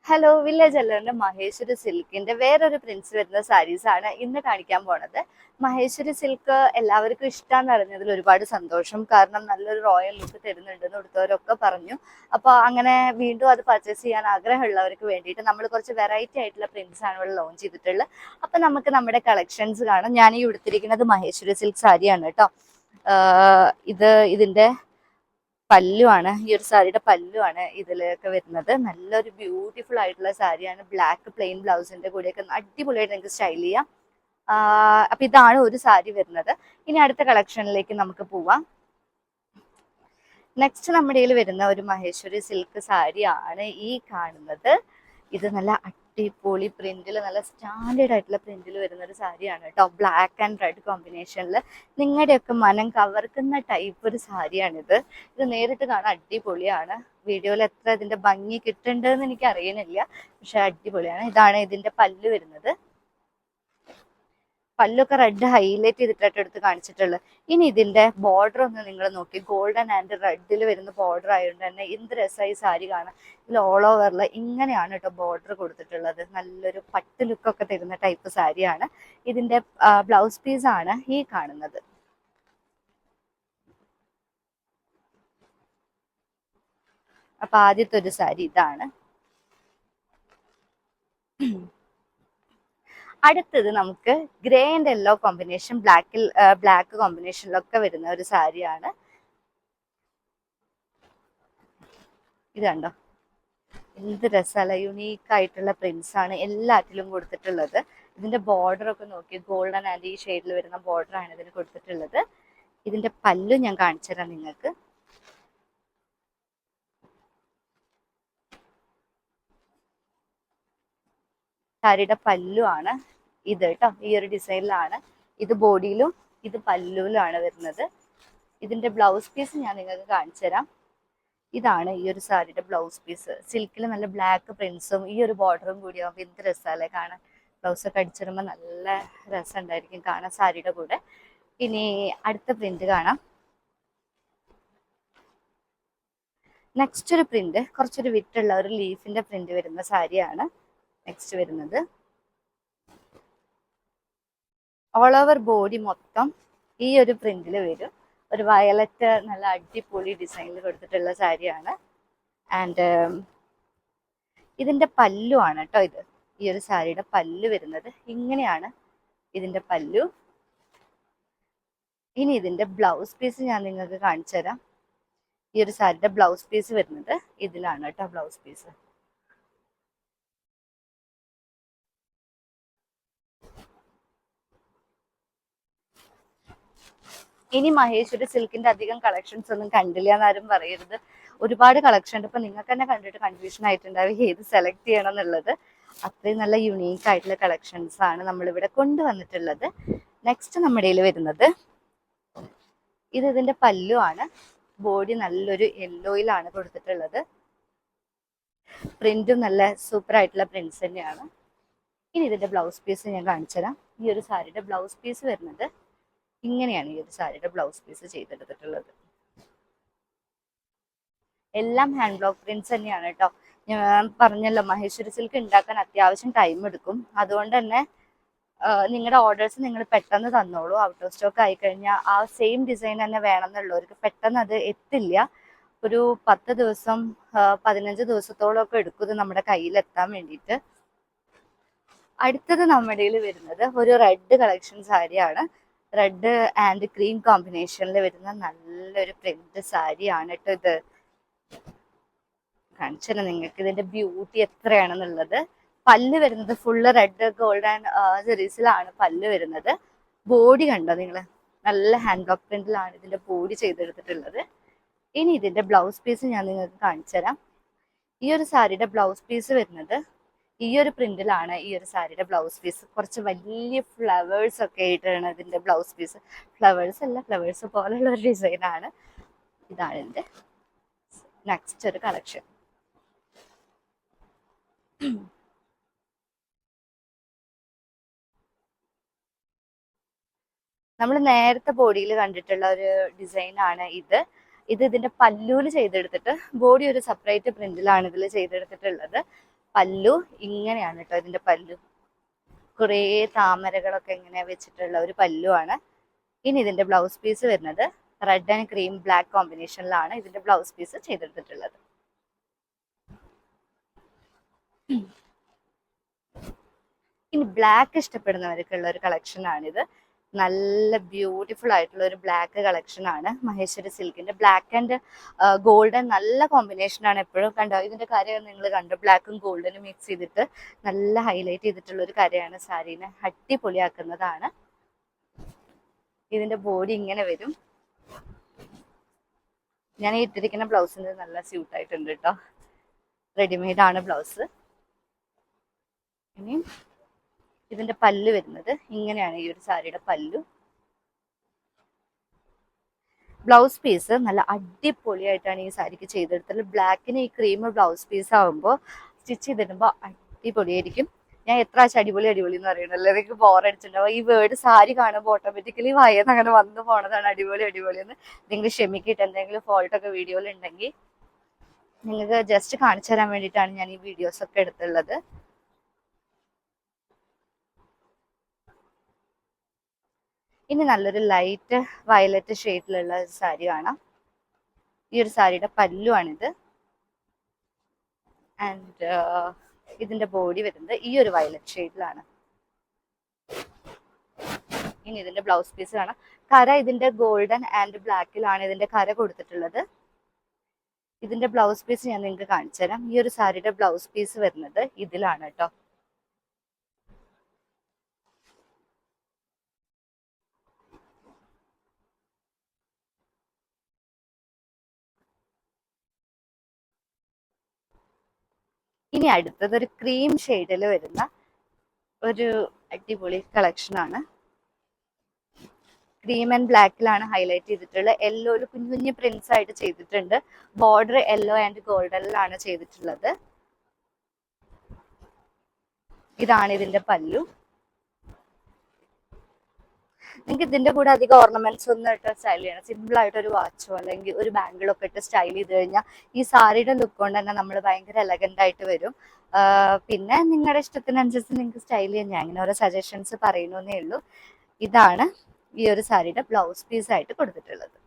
Hello, village അല്ലറിന്റെ Maheshwari സിൽക്കിന്റെ വേറൊരു prints വരുന്ന സാരീസ് ആണ് ഇന്ന് കാണിക്കാൻ പോണത്. മഹേശ്വരി സിൽക്ക് എല്ലാവർക്കും ഇഷ്ടമാണെന്ന് അറിഞ്ഞതിൽ ഒരുപാട് സന്തോഷം. കാരണം നല്ലൊരു റോയൽ ലുക്ക് തരുന്നുണ്ടെന്ന് എടുത്തവരൊക്കെ പറഞ്ഞു. അപ്പോൾ അങ്ങനെ വീണ്ടും അത് പർച്ചേസ് ചെയ്യാൻ ആഗ്രഹമുള്ളവർക്ക് വേണ്ടിയിട്ട് നമ്മൾ കുറച്ച് വെറൈറ്റി ആയിട്ടുള്ള പ്രിന്റ്സ് ആണ് ഇവിടെ ലോഞ്ച് ചെയ്തിട്ടുള്ളത്. അപ്പൊ നമുക്ക് നമ്മുടെ കളക്ഷൻസ് കാണാം. ഞാൻ ഈ ഉടുത്തിരിക്കുന്നത് മഹേശ്വരി സിൽക്ക് സാരിയാണ് കേട്ടോ. ഇതിന്റെ പല്ലുവാണ്, ഈ ഒരു സാരിയുടെ പല്ലുവാണ് ഇതിലൊക്കെ വരുന്നത്. നല്ലൊരു ബ്യൂട്ടിഫുൾ ആയിട്ടുള്ള സാരിയാണ്. ബ്ലാക്ക് പ്ലെയിൻ ബ്ലൗസിന്റെ കൂടെയൊക്കെ അടിപൊളിയായിട്ട് നിങ്ങൾക്ക് സ്റ്റൈൽ ചെയ്യാം. അപ്പൊ ഇതാണ് ഒരു സാരി വരുന്നത്. ഇനി അടുത്ത കളക്ഷനിലേക്ക് നമുക്ക് പോവാം. നെക്സ്റ്റ് നമ്മുടെ കയ്യിൽ വരുന്ന ഒരു മഹേശ്വരി സിൽക്ക് സാരിയാണ് ഈ കാണുന്നത്. ഇത് നല്ല അടിപൊളി പ്രിന്റിൽ, നല്ല സ്റ്റാൻഡേർഡ് ആയിട്ടുള്ള പ്രിന്റിൽ വരുന്ന ഒരു സാരിയാണ് കേട്ടോ. ബ്ലാക്ക് ആൻഡ് റെഡ് കോമ്പിനേഷനിൽ നിങ്ങളുടെയൊക്കെ മനം കവർക്കുന്ന ടൈപ്പ് ഒരു സാരിയാണിത്. ഇത് നേരിട്ട് കാണാൻ അടിപൊളിയാണ്. വീഡിയോയിൽ എത്ര ഇതിന്റെ ഭംഗി കിട്ടുന്നുണ്ടെന്ന് എനിക്ക് അറിയണില്ല, പക്ഷെ അടിപൊളിയാണ്. ഇതാണ് ഇതിന്റെ പല്ല് വരുന്നത്. പല്ലൊക്കെ റെഡ് ഹൈലൈറ്റ് ചെയ്തിട്ടായിട്ട് എടുത്ത് കാണിച്ചിട്ടുള്ളത്. ഇനി ഇതിന്റെ ബോർഡർ ഒന്ന് നിങ്ങൾ നോക്കി. ഗോൾഡൻ ആൻഡ് റെഡിൽ വരുന്ന ബോർഡർ ആയതുകൊണ്ട് തന്നെ എന്ത് രസമായി സാരി കാണാം. ഇതിൽ ഓൾ ഓവറിൽ ഇങ്ങനെയാണ് കേട്ടോ ബോർഡർ കൊടുത്തിട്ടുള്ളത്. നല്ലൊരു പട്ട് ലുക്കൊക്കെ തരുന്ന ടൈപ്പ് സാരിയാണ്. ഇതിന്റെ ബ്ലൗസ് പീസ് ആണ് ഈ കാണുന്നത്. അപ്പൊ ആദ്യത്തെ ഒരു സാരി ഇതാണ്. അടുത്തത് നമുക്ക് grey and yellow combination, black കോമ്പിനേഷനിലൊക്കെ വരുന്ന ഒരു സാരിയാണ്. ഇത് കണ്ടോ, എന്ത് രസമല്ല. യുണീക്ക് ആയിട്ടുള്ള പ്രിന്റ്സ് ആണ് എല്ലാറ്റിലും കൊടുത്തിട്ടുള്ളത്. ഇതിന്റെ ബോർഡർ ഒക്കെ നോക്കി, ഗോൾഡൻ ആൻഡ് ഈ ഷെയ്ഡിൽ വരുന്ന ബോർഡർ ആണ് ഇതിന് കൊടുത്തിട്ടുള്ളത്. ഇതിന്റെ പല്ലു ഞാൻ കാണിച്ചു തരാം നിങ്ങൾക്ക്. സാരിയുടെ പല്ലു ആണ് ഇത് കേട്ടോ. ഈ ഒരു ഡിസൈനിലാണ്. ഇത് ബോഡിയിലും ഇത് പല്ലുവിലാണ് വരുന്നത്. ഇതിന്റെ ബ്ലൗസ് പീസ് ഞാൻ നിങ്ങൾക്ക് കാണിച്ചു തരാം. ഇതാണ് ഈ ഒരു സാരിയുടെ ബ്ലൗസ് പീസ്. സിൽക്കിൽ നല്ല ബ്ലാക്ക് പ്രിന്റ്സും ഈ ഒരു ബോർഡറും കൂടി ആകുമ്പോൾ എന്ത് രസമല്ലേ കാണാൻ. ബ്ലൗസ് ഒക്കെ അടിച്ചിടുമ്പോൾ നല്ല രസം ഉണ്ടായിരിക്കും കാണാൻ സാരിയുടെ കൂടെ. ഇനി അടുത്ത പ്രിന്റ് കാണാം. നെക്സ്റ്റ് ഒരു പ്രിന്റ് കുറച്ചൊരു വിട്ടുള്ള ഒരു ലീഫിന്റെ പ്രിന്റ് വരുന്ന സാരിയാണ് നെക്സ്റ്റ് വരുന്നത്. ഓൾ ഓവർ ബോഡി മൊത്തം ഈ ഒരു പ്രിന്റിൽ വരും. ഒരു വയലറ്റ് നല്ല അടിപൊളി ഡിസൈനിൽ കൊടുത്തിട്ടുള്ള സാരിയാണ്. ആൻഡ് ഇതിന്റെ പല്ലു ആണ് കേട്ടോ ഇത്. ഈ ഒരു സാരിയുടെ പല്ലു വരുന്നത് ഇങ്ങനെയാണ് ഇതിന്റെ പല്ലു. ഇനി ഇതിന്റെ ബ്ലൗസ് പീസ് ഞാൻ നിങ്ങൾക്ക് കാണിച്ചു തരാം. ഈ ഒരു സാരിയുടെ ബ്ലൗസ് പീസ് വരുന്നത് ഇതിലാണ് കേട്ടോ ബ്ലൗസ് പീസ്. ഇനി മഹേശ്വരി സിൽക്കിന്റെ അധികം കളക്ഷൻസ് ഒന്നും കണ്ടില്ല എന്നാരും പറയരുത്. ഒരുപാട് കളക്ഷൻ ഉണ്ട്. ഇപ്പൊ നിങ്ങൾക്ക് തന്നെ കണ്ടിട്ട് കൺഫ്യൂഷൻ ആയിട്ടുണ്ടാവും ഏത് സെലക്ട് ചെയ്യണം എന്നുള്ളത്. അത്രയും നല്ല യുണീക്ക് ആയിട്ടുള്ള കളക്ഷൻസ് ആണ് നമ്മളിവിടെ കൊണ്ടുവന്നിട്ടുള്ളത്. നെക്സ്റ്റ് നമ്മുടെ കയ്യിൽ വരുന്നത് ഇതിന്റെ പല്ലു ആണ്. ബോഡി നല്ലൊരു യെല്ലോയിലാണ് കൊടുത്തിട്ടുള്ളത്. പ്രിന്റും നല്ല സൂപ്പർ ആയിട്ടുള്ള പ്രിന്റ്സ് തന്നെയാണ്. ഇനി ഇതിന്റെ ബ്ലൗസ് പീസ് ഞാൻ കാണിച്ചു തരാം. ഈ ഒരു സാരിയുടെ ബ്ലൗസ് പീസ് വരുന്നത് ഇങ്ങനെയാണ്. ഈ ഒരു സാരിയുടെ ബ്ലൗസ് പീസ് ചെയ്തെടുത്തിട്ടുള്ളത് എല്ലാം ഹാൻഡ് ബ്ലോക്ക് പ്രിന്റ്സ് തന്നെയാണ് കേട്ടോ. ഞാൻ പറഞ്ഞല്ലോ മഹേശ്വരി സിൽക്ക് ഉണ്ടാക്കാൻ അത്യാവശ്യം ടൈം എടുക്കും. അതുകൊണ്ട് തന്നെ നിങ്ങളുടെ ഓർഡേഴ്സ് നിങ്ങൾ പെട്ടെന്ന് തന്നോളൂ. ഔട്ട് ഓഫ് സ്റ്റോക്ക് ആയിക്കഴിഞ്ഞാൽ ആ സെയിം ഡിസൈൻ തന്നെ വേണമെന്നുള്ളവർക്ക് പെട്ടെന്ന് അത് എത്തില്ല. ഒരു 10 ദിവസം 15 ദിവസത്തോളം ഒക്കെ എടുക്കും നമ്മുടെ കയ്യിലെത്താൻ വേണ്ടിയിട്ട്. അടുത്തത് നമ്മുടെ കയ്യിൽ വരുന്നത് ഒരു റെഡ് കളക്ഷൻ സാരിയാണ്. റെഡ് ആൻഡ് ക്രീം കോമ്പിനേഷനിൽ വരുന്ന നല്ലൊരു പ്രിന്റ് സാരിയാണ് കേട്ടോ ഇത്. കാണിച്ചാൽ നിങ്ങൾക്ക് ഇതിന്റെ ബ്യൂട്ടി എത്രയാണെന്നുള്ളത്. പല്ല് വരുന്നത് ഫുള്ള് റെഡ് ഗോൾഡ് ആൻഡ് ജെറീസിലാണ് പല്ല് വരുന്നത്. ബോഡി കണ്ടോ നിങ്ങള്, നല്ല ഹാൻഡ് ബ്ലോക്ക് പ്രിന്റിലാണ് ഇതിന്റെ ബോഡി ചെയ്തെടുത്തിട്ടുള്ളത്. ഇനി ഇതിന്റെ ബ്ലൗസ് പീസ് ഞാൻ നിങ്ങൾക്ക് കാണിച്ചു തരാം. ഈ ഒരു സാരിയുടെ ബ്ലൗസ് പീസ് വരുന്നത് ഈ ഒരു പ്രിന്റിലാണ്. ഈ ഒരു സാരിയുടെ ബ്ലൗസ് പീസ് കുറച്ച് വലിയ ഫ്ലവേഴ്സ് ഒക്കെ ആയിട്ടാണ് ഇതിന്റെ ബ്ലൗസ് പീസ്. ഫ്ലവേഴ്സ് അല്ല, ഫ്ലവേഴ്സ് പോലുള്ള ഒരു ഡിസൈനാണ്. ഇതാണ് ഇതിന്റെ നെക്സ്റ്റ് ഒരു കളക്ഷൻ. നമ്മൾ നേരത്തെ ബോഡിയിൽ കണ്ടിട്ടുള്ള ഒരു ഡിസൈൻ ആണ് ഇത്. ഇതിന്റെ പല്ലൂല് ചെയ്തെടുത്തിട്ട് ബോഡി ഒരു സെപ്പറേറ്റ് പ്രിന്റിലാണ് ഇതിൽ ചെയ്തെടുത്തിട്ടുള്ളത്. പല്ലു ഇങ്ങനെയാണ് കേട്ടോ. ഇതിന്റെ പല്ലു കുറേ താമരകളൊക്കെ ഇങ്ങനെ വെച്ചിട്ടുള്ള ഒരു പല്ലുവാണ്. ഇനി ഇതിന്റെ ബ്ലൗസ് പീസ് വരുന്നത് റെഡ് ആൻഡ് ക്രീം ബ്ലാക്ക് കോമ്പിനേഷനിലാണ് ഇതിന്റെ ബ്ലൗസ് പീസ് ചെയ്തെടുത്തിട്ടുള്ളത്. ഇനി ബ്ലാക്ക് ഇഷ്ടപ്പെടുന്നവർക്കുള്ള ഒരു കളക്ഷൻ ആണിത്. നല്ല ബ്യൂട്ടിഫുൾ ആയിട്ടുള്ള ഒരു ബ്ലാക്ക് കളക്ഷൻ ആണ്. മഹേശ്വരി സിൽക്കിന്റെ ബ്ലാക്ക് ആൻഡ് ഗോൾഡൻ നല്ല കോമ്പിനേഷൻ ആണ്. എപ്പോഴും കണ്ടോ ഇതിന്റെ കാര്യം നിങ്ങൾ കണ്ടോ, ബ്ലാക്കും ഗോൾഡനും മിക്സ് ചെയ്തിട്ട് നല്ല ഹൈലൈറ്റ് ചെയ്തിട്ടുള്ള ഒരു കാര്യമാണ്. സാരീനെ അടിപൊളിയാക്കുന്നതാണ്. ഇതിന്റെ ബോഡി ഇങ്ങനെ വരും. ഞാൻ ഇട്ടിരിക്കുന്ന ബ്ലൗസിന് നല്ല സ്യൂട്ട് ആയിട്ടുണ്ട് കേട്ടോ. റെഡിമെയ്ഡ് ആണ് ബ്ലൗസ്. ഇനി ഇതിന്റെ പല്ല് വരുന്നത് ഇങ്ങനെയാണ്. ഈ ഒരു സാരിയുടെ പല്ലു. ബ്ലൗസ് പീസ് നല്ല അടിപൊളിയായിട്ടാണ് ഈ സാരിക്ക് ചെയ്തെടുത്തത്. ബ്ലാക്കിന് ഈ ക്രീം ബ്ലൗസ് പീസ് ആകുമ്പോൾ സ്റ്റിച്ച് ചെയ്തിടുമ്പോൾ അടിപൊളിയായിരിക്കും. ഞാൻ എത്ര ആഴ്ച അടിപൊളി അടിപൊളി എന്ന് പറയുന്നത് നിങ്ങൾക്ക് ബോറടിച്ചിട്ടുണ്ടാവും. ഈ വേർഡ് സാരി കാണുമ്പോൾ ഓട്ടോമാറ്റിക്കലി വയന്ന് അങ്ങനെ വന്നു പോണതാണ് അടിപൊളി അടിപൊളി എന്ന്. നിങ്ങൾ ക്ഷമിക്കിട്ട് എന്തെങ്കിലും ഫോൾട്ടൊക്കെ വീഡിയോയിൽ ഉണ്ടെങ്കിൽ നിങ്ങൾക്ക് ജസ്റ്റ് കാണിച്ചു തരാൻ വേണ്ടിയിട്ടാണ് ഞാൻ ഈ വീഡിയോസ് ഒക്കെ എടുത്തുള്ളത്. ഇനി നല്ലൊരു ലൈറ്റ് വയലറ്റ് ഷെയ്ഡിലുള്ള ഒരു സാരി കാണാം. ഈ ഒരു സാരിയുടെ പല്ലുവാണിത്. ആൻഡ് ഇതിന്റെ ബോഡി വരുന്നത് ഈ ഒരു വയലറ്റ് ഷെയ്ഡിലാണ്. ഇനി ഇതിന്റെ ബ്ലൗസ് പീസ് കാണാം. കര ഇതിന്റെ ഗോൾഡൻ ആൻഡ് ബ്ലാക്കിലാണ് ഇതിന്റെ കര കൊടുത്തിട്ടുള്ളത്. ഇതിന്റെ ബ്ലൗസ് പീസ് ഞാൻ നിങ്ങൾക്ക് കാണിച്ചു തരാം. ഈ ഒരു സാരിയുടെ ബ്ലൗസ് പീസ് വരുന്നത് ഇതിലാണ് കേട്ടോ. ഇനി അടുത്തത് ഒരു ക്രീം ഷെയ്ഡിൽ വരുന്ന ഒരു അടിപൊളി കളക്ഷൻ ആണ്. ക്രീം ആൻഡ് ബ്ലാക്കിലാണ് ഹൈലൈറ്റ് ചെയ്തിട്ടുള്ളത്. യെല്ലോയിൽ കുഞ്ഞു കുഞ്ഞു പ്രിന്റ്സ് ആയിട്ട് ചെയ്തിട്ടുണ്ട്. ബോർഡർ യെല്ലോ ആൻഡ് ഗോൾഡനിലാണ് ചെയ്തിട്ടുള്ളത്. ഇതാണ് ഇതിന്റെ പല്ലു. നിങ്ങൾക്ക് ഇതിന്റെ കൂടെ അധികം ഓർണമെന്റ്സ് ഒന്നും ഇട്ട് സ്റ്റൈൽ ചെയ്യണം. സിമ്പിൾ ആയിട്ട് ഒരു വാച്ചോ അല്ലെങ്കിൽ ഒരു ബാംഗിളൊക്കെ ഇട്ട് സ്റ്റൈൽ ചെയ്ത് കഴിഞ്ഞാൽ ഈ സാരിയുടെ ലുക്ക് കൊണ്ട് തന്നെ നമ്മൾ ഭയങ്കര എലഗന്റ് ആയിട്ട് വരും. പിന്നെ നിങ്ങളുടെ ഇഷ്ടത്തിനനുസരിച്ച് നിങ്ങൾക്ക് സ്റ്റൈൽ ചെയ്യാൻ ഞാൻ അങ്ങനെ ഓരോ സജഷൻസ് പറയുന്നേ ഉള്ളൂ. ഇതാണ് ഈ ഒരു സാരിയുടെ ബ്ലൗസ് പീസ് ആയിട്ട് കൊടുത്തിട്ടുള്ളത്.